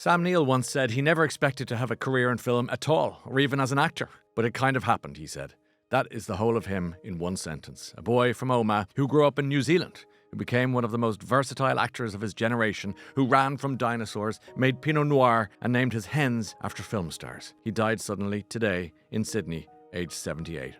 Sam Neill once said he never expected to have a career in film at all, or even as an actor. But it kind of happened, he said. That is the whole of him in one sentence. A boy from Omagh who grew up in New Zealand, who became one of the most versatile actors of his generation, who ran from dinosaurs, made Pinot Noir, and named his hens after film stars. He died suddenly today in Sydney, aged 78.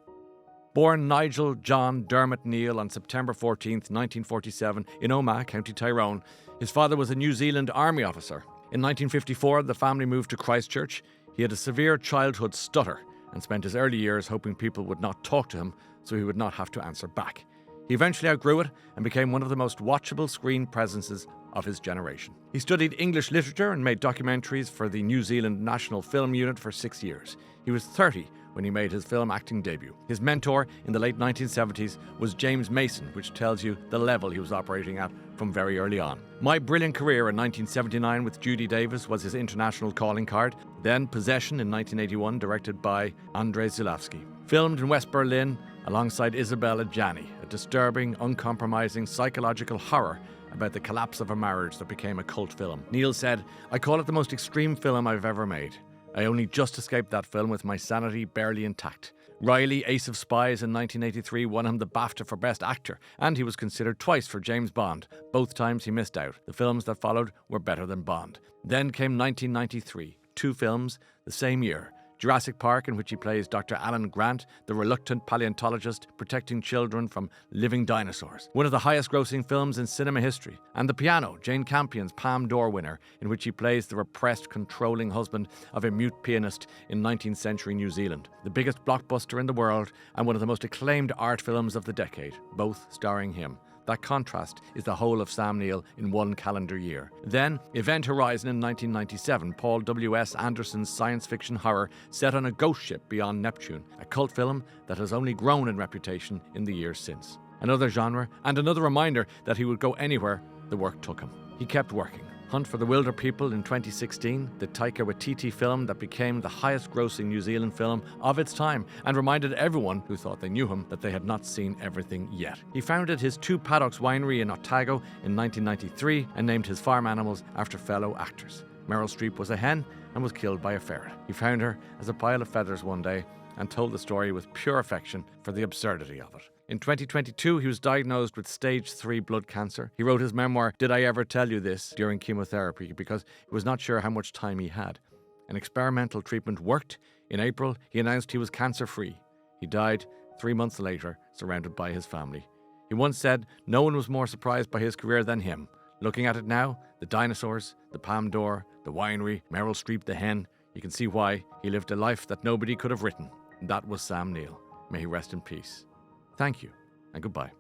Born Nigel John Dermot Neill on September 14, 1947, in Omagh, County Tyrone, his father was a New Zealand Army officer. In 1954, the family moved to Christchurch. He had a severe childhood stutter and spent his early years hoping people would not talk to him so he would not have to answer back. He eventually outgrew it and became one of the most watchable screen presences of his generation. He studied English literature and made documentaries for the New Zealand National Film Unit for 6 years. He was 30 when he made his film acting debut. His mentor in the late 1970s was James Mason, which tells you the level he was operating at from very early on. My Brilliant Career in 1979 with Judy Davis was his international calling card. Then Possession in 1981, directed by Andrzej Zulawski. Filmed in West Berlin alongside Isabella Gianni, a disturbing, uncompromising psychological horror about the collapse of a marriage that became a cult film. Neill said, "I call it the most extreme film I've ever made. I only just escaped that film with my sanity barely intact." Riley, Ace of Spies in 1983 won him the BAFTA for Best Actor, and he was considered twice for James Bond. Both times he missed out. The films that followed were better than Bond. Then came 1993, 2 films the same year. Jurassic Park, in which he plays Dr. Alan Grant, the reluctant paleontologist protecting children from living dinosaurs. One of the highest-grossing films in cinema history. And The Piano, Jane Campion's Palme d'Or winner, in which he plays the repressed, controlling husband of a mute pianist in 19th century New Zealand. The biggest blockbuster in the world and one of the most acclaimed art films of the decade, both starring him. That contrast is the whole of Sam Neill in one calendar year. Then, Event Horizon in 1997, Paul W.S. Anderson's science fiction horror set on a ghost ship beyond Neptune, a cult film that has only grown in reputation in the years since. Another genre, and another reminder that he would go anywhere the work took him. He kept working. Hunt for the Wilder People in 2016, the Taika Waititi film that became the highest-grossing New Zealand film of its time and reminded everyone who thought they knew him that they had not seen everything yet. He founded his Two Paddocks winery in Otago in 1993 and named his farm animals after fellow actors. Meryl Streep was a hen and was killed by a ferret. He found her as a pile of feathers one day and told the story with pure affection for the absurdity of it. In 2022, he was diagnosed with stage 3 blood cancer. He wrote his memoir, Did I Ever Tell You This?, during chemotherapy because he was not sure how much time he had. An experimental treatment worked. In April, he announced he was cancer-free. He died 3 months later, surrounded by his family. He once said no one was more surprised by his career than him. Looking at it now, the dinosaurs, the Palme d'Or, the winery, Meryl Streep the hen, you can see why he lived a life that nobody could have written. That was Sam Neill. May he rest in peace. Thank you, and goodbye.